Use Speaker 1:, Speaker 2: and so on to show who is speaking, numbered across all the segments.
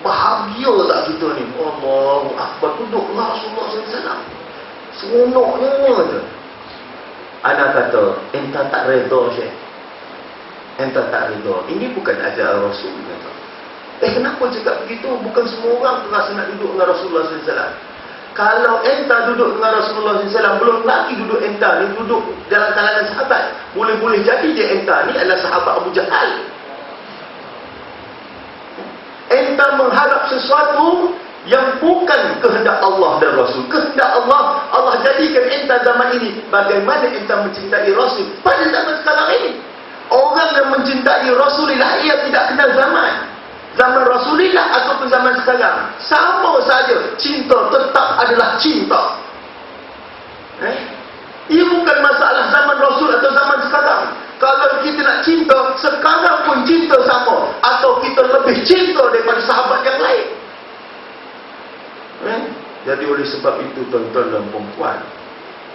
Speaker 1: Bahagia tak kita ni? Allahu Akbar, duduk dengan Rasulullah SAW. Seronoknya je. Ana kata, entah tak reda Syekh. Entah tak reda. Ini bukan ajaran Rasul. Kata. Kenapa cakap begitu? Bukan semua orang terasa nak duduk dengan Rasulullah SAW. Kalau entah duduk dengan Rasulullah SAW, belum lagi duduk entah ni, duduk dalam kalangan sahabat. Boleh-boleh jadi dia entah ni adalah sahabat Abu Jahal. Entah mengharap sesuatu yang bukan kehendak Allah dan Rasul. Kehendak Allah, Allah jadikan entah zaman ini. Bagaimana entah mencintai Rasul pada zaman sekarang ini? Orang yang mencintai Rasulullah, ia tidak kenal zaman. Zaman Rasulullah ataupun zaman sekarang, sama saja. Cinta tetap adalah cinta. Ia bukan masalah zaman Rasul atau zaman sekarang. Kalau kita nak cinta, sekarang pun cinta sama. Atau kita lebih cinta daripada sahabat yang lain. Jadi oleh sebab itu, tuan-tuan dan puan-puan,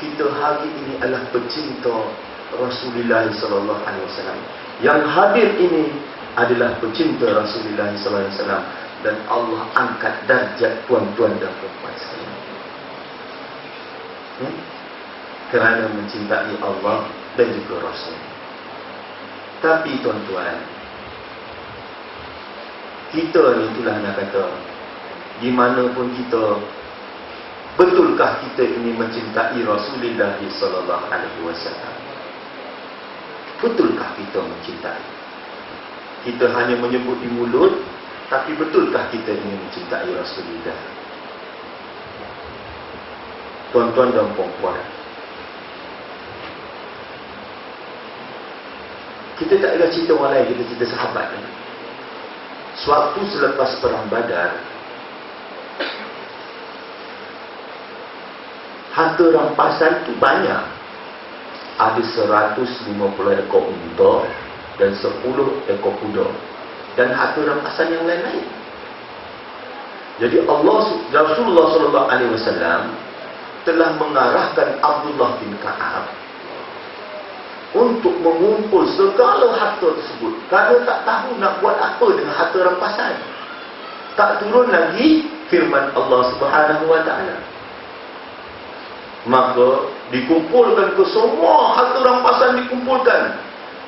Speaker 1: kita hari ini adalah pecinta Rasulullah SAW. Yang hadir ini adalah pecinta Rasulullah SAW. Dan Allah angkat darjat tuan-tuan dan puan-puan sekalian. Kerana mencintai Allah dan juga Rasul. Tapi tuan-tuan, kita ni itulah nak kata, gimana pun kita, betulkah kita ini mencintai Rasulullah SAW? Betulkah kita mencintai? Kita hanya menyebut di mulut, tapi betulkah kita ini mencintai Rasulullah? Tuan-tuan dan puan-puan, kita tak ada cinta orang lain, kita cinta sahabat. Suatu selepas perang Badar, harta rampasan itu banyak. Ada 150 ekor unta dan 10 ekor kuda. Dan harta rampasan yang lain-lain. Jadi Rasulullah SAW telah mengarahkan Abdullah bin Ka'ab untuk mengumpul segala harta tersebut. Kerana tak tahu nak buat apa dengan harta rampasan. Tak turun lagi firman Allah Subhanahu Wa Taala. Maka dikumpulkan ke semua harta rampasan, dikumpulkan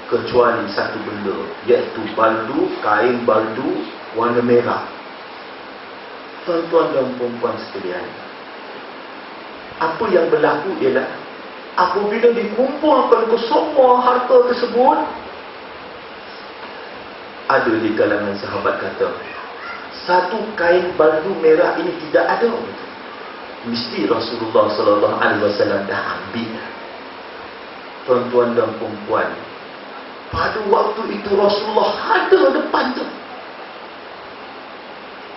Speaker 1: kecuali satu benda, iaitu baldu, kain baldu warna merah. Tuan-tuan dan puan-puan sekalian, apa yang berlaku ialah apabila dikumpulkan ke semua harta tersebut, ada di kalangan sahabat kata, satu kain baldu merah ini tidak ada. Mesti Rasulullah SAW dah ambil. Tuan-tuan dan puan-puan, pada waktu itu Rasulullah ada depan tu.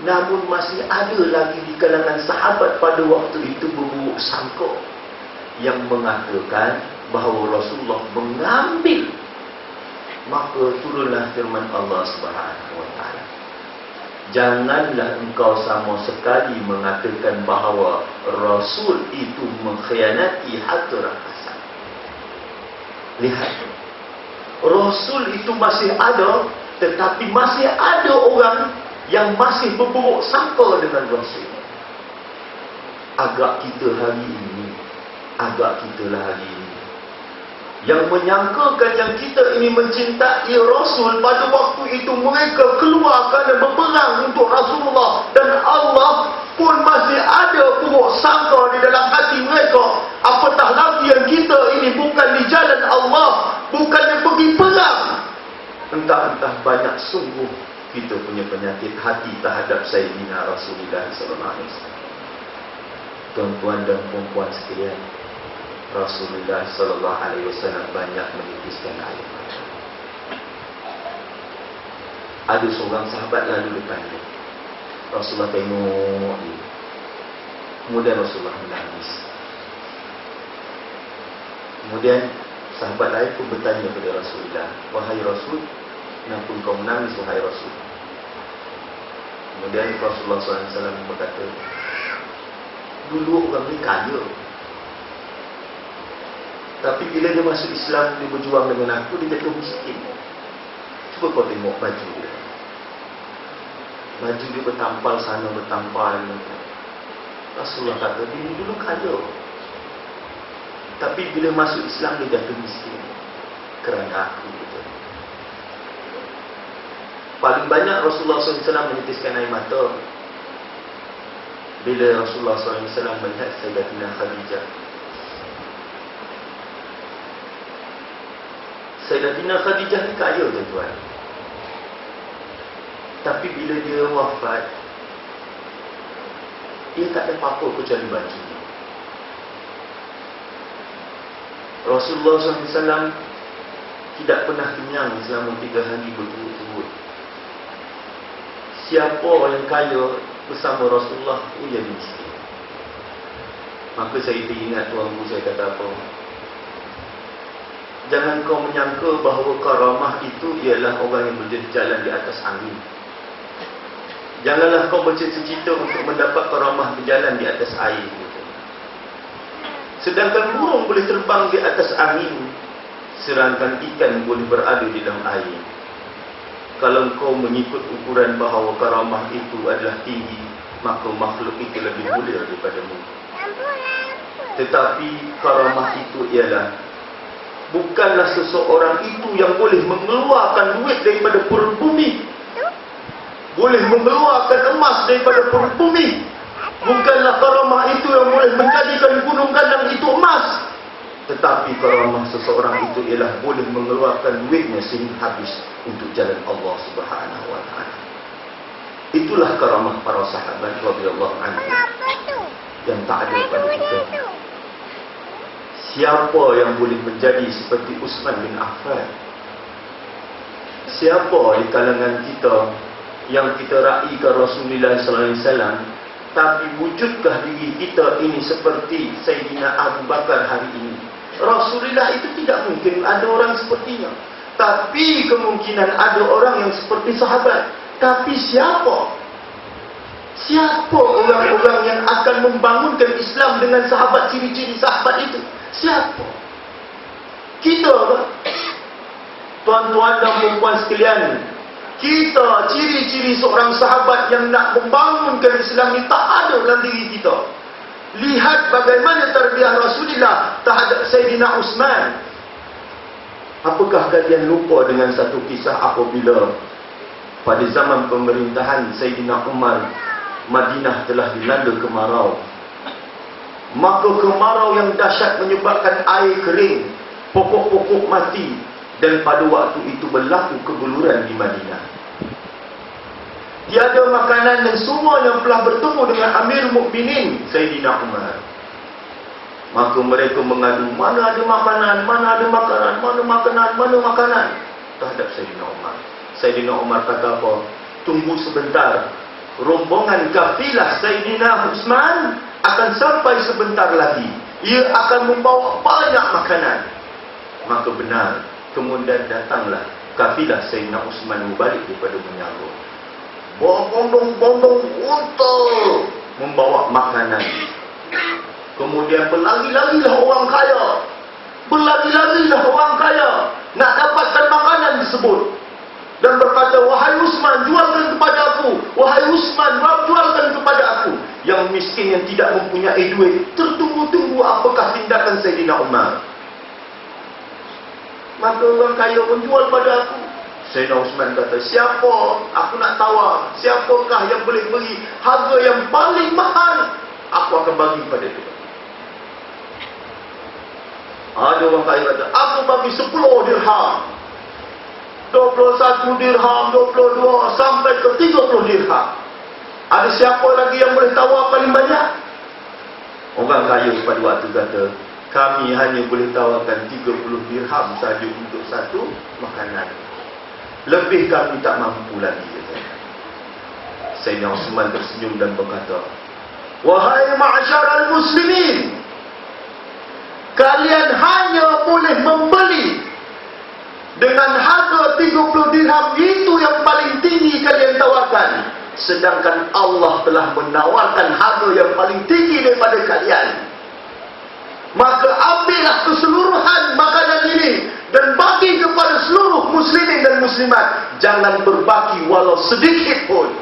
Speaker 1: Namun masih ada lagi di kalangan sahabat pada waktu itu berburuk sangka yang mengatakan bahawa Rasulullah mengambil. Maka turunlah firman Allah Subhanahu Wa Taala, janganlah engkau sama sekali mengatakan bahawa Rasul itu mengkhianati harta rampasan. Lihat, Rasul itu masih ada, tetapi masih ada orang yang masih berburuk sangka dengan Rasul. Agak kita hari ini, yang menyangkakan yang kita ini mencintai Rasul, pada waktu itu mereka keluar kerana berperang untuk Rasulullah, dan Allah pun masih ada buruk sangka di dalam hati mereka. Apatah lagi yang kita ini bukan di jalan Allah, bukannya pergi perang. Entah-entah banyak sungguh kita punya penyakit hati terhadap Sayyidina Rasulullah SAW. Tuan-tuan dan puan-puan sekalian, Rasulullah SAW banyak menitiskan air mata. Ada seorang sahabat lalu depan dia. Rasulullah tengok dia. Kemudian Rasulullah menangis. Kemudian sahabat lain pun bertanya kepada Rasulullah, wahai Rasul, kenapa kau menangis wahai Rasul? Kemudian Rasulullah SAW berkata, dulu orang ni kaya, tapi bila dia masuk Islam, dia berjuang dengan aku, dia jatuh miskin. Cuba kau tengok baju dia. Baju dia bertampal sana bertampal. Rasulullah kata, dia dulu kaya, tapi bila masuk Islam dia jatuh miskin kerana aku. Paling banyak Rasulullah SAW menitiskan air mata bila Rasulullah SAW melihat Sayyidatina Khadijah. Sayyidatina Khadijah ni kaya, tuan-tuan. Tapi bila dia wafat, dia tak ada apa-apa kecuali baju. Rasulullah SAW tidak pernah kenyang selama 3 hari berturut-turut. Siapa yang kaya bersama Rasulullah, ia jadi miskin. Maka saya teringat tuanku, saya kata apa? Jangan kau menyangka bahawa karamah itu ialah orang yang berjalan di atas angin. Janganlah kau bercita-cita untuk mendapat karamah berjalan di atas air. Sedangkan burung boleh terbang di atas angin, sedangkan ikan boleh berada di dalam air. Kalau kau mengikut ukuran bahawa karamah itu adalah tinggi, maka makhluk itu lebih mulia daripadamu. Tetapi karamah itu ialah, bukanlah seseorang itu yang boleh mengeluarkan duit daripada perut bumi, boleh mengeluarkan emas daripada perut bumi. Bukanlah karamah itu yang boleh menjadikan gunung gandang itu emas. Tetapi karamah seseorang itu ialah boleh mengeluarkan duitnya sehingga habis untuk jalan Allah Subhanahu wa taala. Itulah karamah para sahabat radhiyallahu anhum yang tak ada pada kita. Siapa yang boleh menjadi seperti Utsman bin Affan? Siapa di kalangan kita yang kita raikan Rasulullah sallallahu alaihi wasallam, tapi wujudkah diri kita ini seperti Sayyidina Abu Bakar hari ini? Rasulullah itu tidak mungkin ada orang sepertinya, tapi kemungkinan ada orang yang seperti sahabat. Tapi siapa? Siapa orang-orang yang akan membangunkan Islam dengan sahabat, ciri-ciri sahabat itu? Siapa? Kita, tuan-tuan dan puan sekalian, kita, ciri-ciri seorang sahabat yang nak membangunkan Islam ini tak ada dalam diri kita. Lihat bagaimana tarbiyah Rasulullah terhadap Sayyidina Utsman. Apakah kalian lupa dengan satu kisah apabila pada zaman pemerintahan Sayyidina Umar, Madinah telah dilanda kemarau. Maka kemarau yang dahsyat menyebabkan air kering, pokok-pokok mati, dan pada waktu itu berlaku keguluran di Madinah. Tiada makanan dan semuanya telah bertemu dengan Amir Mukminin Sayyidina Umar. Maka mereka mengadu, mana ada makanan, mana ada makanan, mana makanan, mana makanan terhadap Sayyidina Umar. Sayyidina Umar kata apa? Tunggu sebentar, rombongan kafilah Sayyidina Utsman akan sampai sebentar lagi. Ia akan membawa banyak makanan. Maka benar, kemudian datanglah kafilah Sayyidina Utsman berbalik daripada menyambut. Bawa bondong-bondong untuk membawa makanan. Kemudian berlari-larilah orang kaya. Berlari-larilah orang kaya nak dapatkan makanan tersebut. Dan berkata, wahai Utsman, jualkan kepada aku. Wahai Utsman, jualkan kepada aku. Yang miskin yang tidak mempunyai duit tertunggu-tunggu apakah tindakan Sayyidina Umar. Maka orang kaya menjual pada aku. Sayyidina Utsman kata, siapa? Aku nak tawar. Siapakah yang boleh beri harga yang paling mahal? Aku akan bagi pada dia. Ada orang kaya kata, aku bagi 10 dirham. 21 dirham, 22 sampai ke 30 dirham. Ada siapa lagi yang boleh tawar paling banyak? Orang kaya pada waktu kata, kami hanya boleh tawarkan 30 dirham saja untuk satu makanan. Lebih kami tak mampu lagi. Sayyidina Utsman tersenyum dan berkata, wahai ma'syaral muslimin, kalian hanya boleh membeli dengan harga 30 dirham, itu yang paling tinggi kalian tawarkan. Sedangkan Allah telah menawarkan harga yang paling tinggi daripada kalian. Maka ambillah keseluruhan makanan ini dan bagi kepada seluruh muslimin dan muslimat. Jangan berbaki walau sedikit pun.